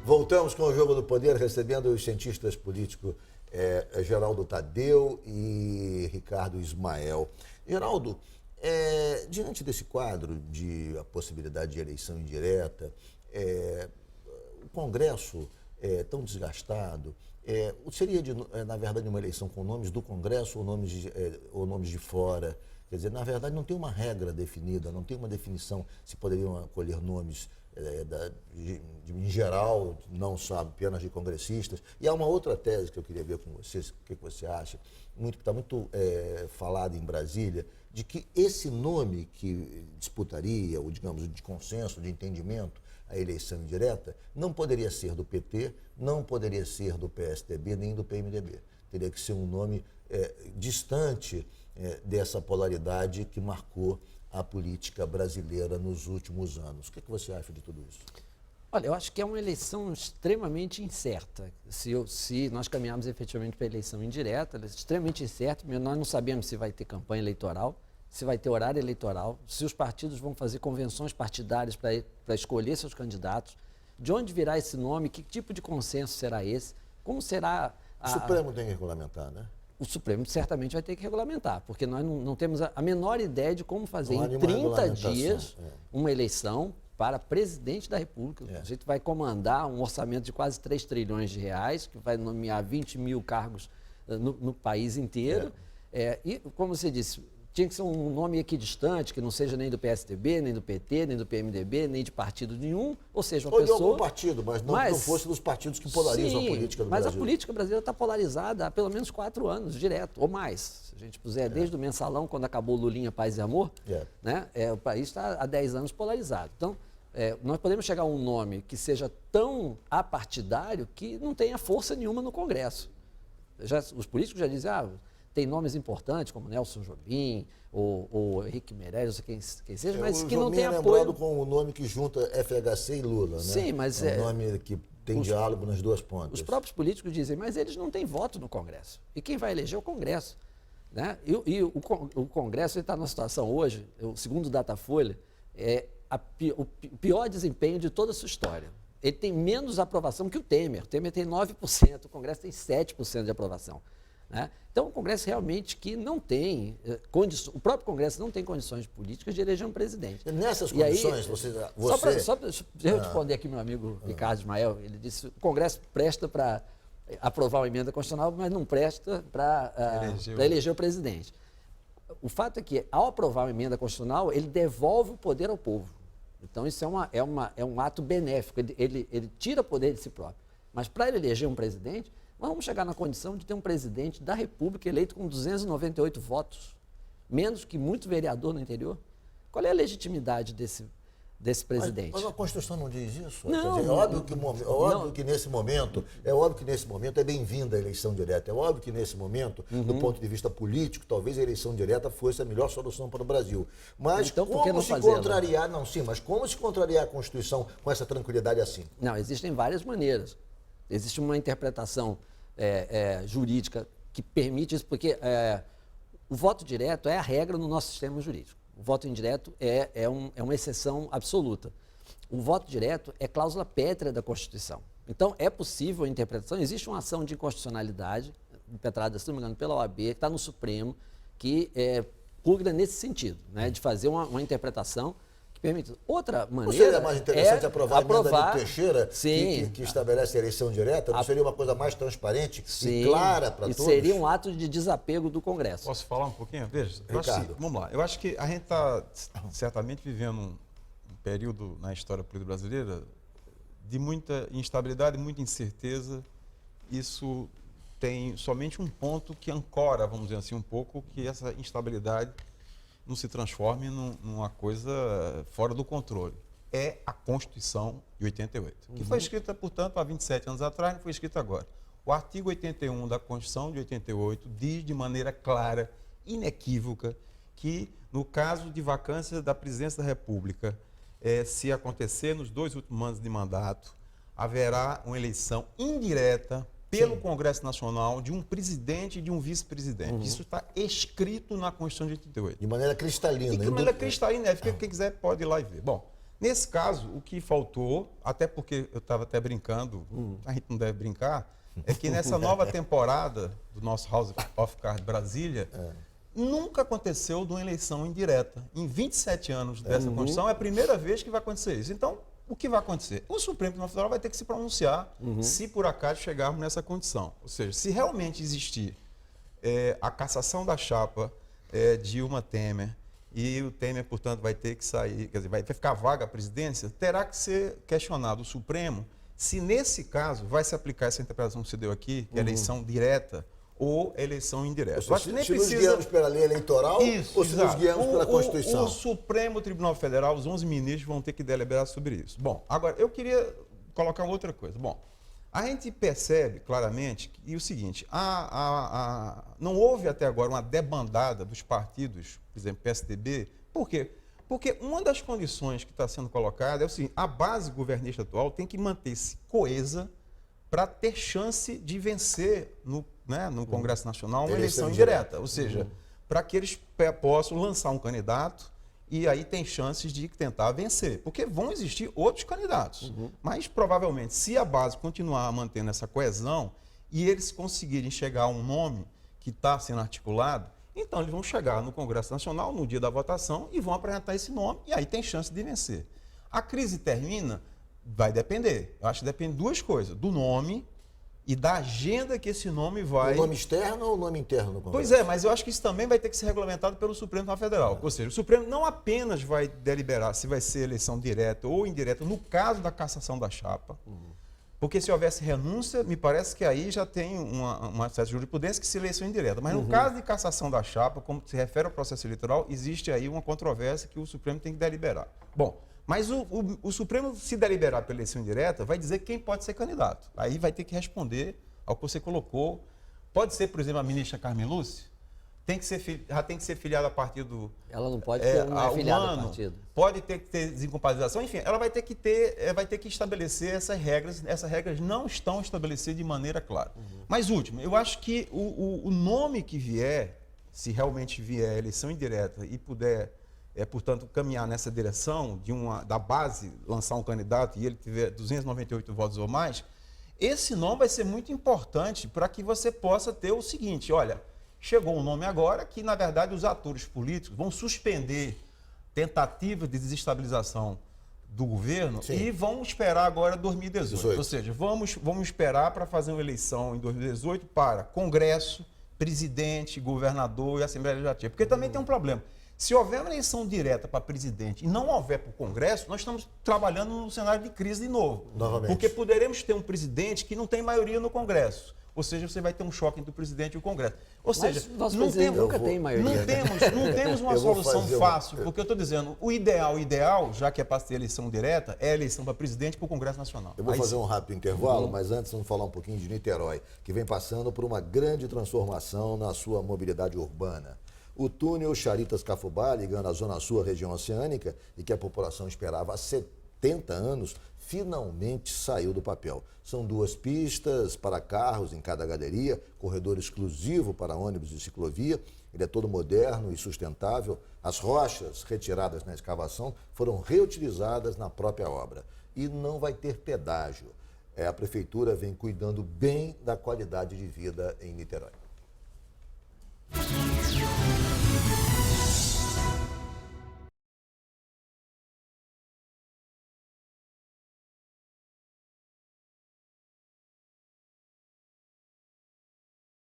Voltamos com o Jogo do Poder, recebendo os cientistas políticos Geraldo Tadeu e Ricardo Ismael. Geraldo, diante desse quadro de a possibilidade de eleição indireta, o Congresso tão desgastado, seria, na verdade, uma eleição com nomes do Congresso ou nomes de fora? Quer dizer, na verdade, não tem uma regra definida, não tem uma definição se poderiam acolher nomes em geral, não só apenas de congressistas. E há uma outra tese que eu queria ver com vocês, o que você acha, que está muito falado em Brasília, de que esse nome que disputaria, ou digamos, de consenso, de entendimento, a eleição indireta, não poderia ser do PT, não poderia ser do PSDB, nem do PMDB. Teria que ser um nome distante dessa polaridade que marcou a política brasileira nos últimos anos. O que você acha de tudo isso? Olha, eu acho que é uma eleição extremamente incerta. Se nós caminharmos efetivamente para a eleição indireta, ela é extremamente incerta. Nós não sabemos se vai ter campanha eleitoral, se vai ter horário eleitoral, se os partidos vão fazer convenções partidárias para escolher seus candidatos, de onde virá esse nome, que tipo de consenso será esse, como será... O Supremo tem que regulamentar, né? O Supremo certamente vai ter que regulamentar, porque nós não temos a menor ideia de como fazer em 30 dias uma eleição para presidente da República. A gente vai comandar um orçamento de quase 3 trilhões de reais, que vai nomear 20 mil cargos no país inteiro. E, como você disse, tinha que ser um nome equidistante, que não seja nem do PSDB, nem do PT, nem do PMDB, nem de partido nenhum, ou seja, uma pessoa... Ou de algum partido, mas não fosse dos partidos que polarizam a política do Brasil. Mas a política brasileira está polarizada há pelo menos 4 anos, direto, ou mais. Se a gente puser desde o mensalão, quando acabou Lulinha, Paz e Amor, né, o país está há 10 anos polarizado. Então, nós podemos chegar a um nome que seja tão apartidário que não tenha força nenhuma no Congresso. Os políticos já dizem, tem nomes importantes, como Nelson Jobim, ou Henrique Meirelles, ou quem seja, mas que não tem apoio. O lembrado com o nome que junta FHC e Lula, né? Sim, mas um nome que tem diálogo nas duas pontas. Os próprios políticos dizem, mas eles não têm voto no Congresso. E quem vai eleger é o Congresso. Né? E o Congresso está numa situação hoje, segundo o Datafolha, o pior desempenho de toda a sua história. Ele tem menos aprovação que o Temer. O Temer tem 9%, o Congresso tem 7% de aprovação. Né? Então, o Congresso realmente que não tem condições, o próprio Congresso não tem condições políticas de eleger um presidente. E nessas condições, Só para eu responder aqui, meu amigo Ricardo Ismael, ele disse que o Congresso presta para aprovar uma emenda constitucional, mas não presta para eleger o presidente. O fato é que, ao aprovar uma emenda constitucional, ele devolve o poder ao povo. Então, isso é um ato benéfico, ele tira poder de si próprio. Mas, para ele eleger um presidente, nós vamos chegar na condição de ter um presidente da República eleito com 298 votos, menos que muito vereador no interior. Qual é a legitimidade desse presidente? Mas a Constituição não diz isso? Não, quer dizer, óbvio que nesse momento é bem-vinda a eleição direta. É óbvio que nesse momento, do ponto de vista político, talvez a eleição direta fosse a melhor solução para o Brasil. Mas então, como se contrariar, mas como se contrariar a Constituição com essa tranquilidade assim? Não, existem várias maneiras. Existe uma interpretação jurídica que permite isso, porque o voto direto é a regra no nosso sistema jurídico. O voto indireto é uma exceção absoluta. O voto direto é cláusula pétrea da Constituição. Então, é possível a interpretação. Existe uma ação de inconstitucionalidade, impetrada, se não me engano, pela OAB, que está no Supremo, que pugna nesse sentido, né, de fazer uma interpretação permite. Outra maneira. Não seria mais interessante aprovar a emenda de Teixeira, que estabelece a eleição direta? Não seria uma coisa mais transparente e clara para todos? E seria um ato de desapego do Congresso. Posso falar um pouquinho? Veja, vamos lá. Eu acho que a gente está certamente vivendo um período na história política brasileira de muita instabilidade, muita incerteza. Isso tem somente um ponto que ancora, vamos dizer assim, um pouco, que essa instabilidade não se transforme numa coisa fora do controle. É a Constituição de 88, que foi escrita, portanto, há 27 anos atrás, não foi escrita agora. O artigo 81 da Constituição de 88 diz de maneira clara, inequívoca, que no caso de vacância da presidência da República, se acontecer nos 2 últimos anos de mandato, haverá uma eleição indireta pelo Congresso Nacional de um presidente e de um vice-presidente. Isso está escrito na Constituição de 88. De maneira cristalina. De maneira cristalina, quem quiser pode ir lá e ver. Bom, Nesse caso, o que faltou, até porque eu estava até brincando, a gente não deve brincar, é que nessa nova temporada do nosso House of Cards Brasília, nunca aconteceu de uma eleição indireta. Em 27 anos dessa Constituição, é a primeira vez que vai acontecer isso. Então, o que vai acontecer? O Supremo Tribunal Federal vai ter que se pronunciar se por acaso chegarmos nessa condição. Ou seja, se realmente existir a cassação da chapa Dilma Temer, e o Temer, portanto, vai ter que sair, quer dizer, vai ficar vaga a presidência, terá que ser questionado o Supremo se, nesse caso, vai se aplicar essa interpretação que você deu aqui, que é eleição direta ou eleição indireta. Seja, acho que nem nos guiamos pela lei eleitoral ou se nos guiamos pela Constituição? O Supremo Tribunal Federal, os 11 ministros vão ter que deliberar sobre isso. Bom, agora, eu queria colocar outra coisa. Bom, a gente percebe claramente que o seguinte, não houve até agora uma debandada dos partidos, por exemplo, PSDB. Por quê? Porque uma das condições que está sendo colocada é o seguinte, a base governista atual tem que manter-se coesa para ter chance de vencer no Congresso Nacional uma eleição indireta. Ou seja, para que eles possam lançar um candidato e aí tem chances de tentar vencer. Porque vão existir outros candidatos. Mas, provavelmente, se a base continuar mantendo essa coesão e eles conseguirem chegar a um nome que está sendo articulado, então eles vão chegar no Congresso Nacional, no dia da votação, e vão apresentar esse nome, e aí tem chance de vencer. A crise termina? Vai depender. Eu acho que depende de duas coisas. Do nome e da agenda que esse nome vai... O nome externo ou o nome interno no Congresso? Pois é, mas eu acho que isso também vai ter que ser regulamentado pelo Supremo Tribunal Federal. Ou seja, o Supremo não apenas vai deliberar se vai ser eleição direta ou indireta no caso da cassação da chapa, porque se houvesse renúncia, me parece que aí já tem uma certa jurisprudência que se eleição indireta. Mas no caso de cassação da chapa, como se refere ao processo eleitoral, existe aí uma controvérsia que o Supremo tem que deliberar. Bom, mas o Supremo, se deliberar pela eleição indireta, vai dizer quem pode ser candidato. Aí vai ter que responder ao que você colocou. Pode ser, por exemplo, a ministra Carmen Lúcia, já tem que ser filiada a partido... Ela não pode ser filiada a partido. Pode ter que ter desincompatibilização, enfim, ela vai ter que estabelecer essas regras não estão estabelecidas de maneira clara. Mas, último, eu acho que o nome que vier, se realmente vier eleição indireta e puder... portanto, caminhar nessa direção da base, lançar um candidato e ele tiver 298 votos ou mais, esse nome vai ser muito importante para que você possa ter o seguinte, olha, chegou um nome agora que, na verdade, os atores políticos vão suspender tentativas de desestabilização do governo e vão esperar agora 2018. Ou seja, vamos esperar para fazer uma eleição em 2018 para Congresso, presidente, governador e Assembleia Legislativa. Porque também tem um problema. Se houver uma eleição direta para presidente e não houver para o Congresso, nós estamos trabalhando num cenário de crise de novo. Novamente. Porque poderemos ter um presidente que não tem maioria no Congresso. Ou seja, você vai ter um choque entre o presidente e o Congresso. Ou seja, nunca tem maioria. Não temos uma solução fácil. Porque eu estou dizendo, o ideal, já que é para ter eleição direta, é a eleição para presidente e para o Congresso Nacional. Eu vou fazer um rápido intervalo, mas antes vamos falar um pouquinho de Niterói, que vem passando por uma grande transformação na sua mobilidade urbana. O túnel Charitas-Cafubá, ligando a Zona Sul à região oceânica, e que a população esperava há 70 anos, finalmente saiu do papel. São 2 pistas para carros em cada galeria, corredor exclusivo para ônibus e ciclovia. Ele é todo moderno e sustentável. As rochas retiradas na escavação foram reutilizadas na própria obra. E não vai ter pedágio. A prefeitura vem cuidando bem da qualidade de vida em Niterói.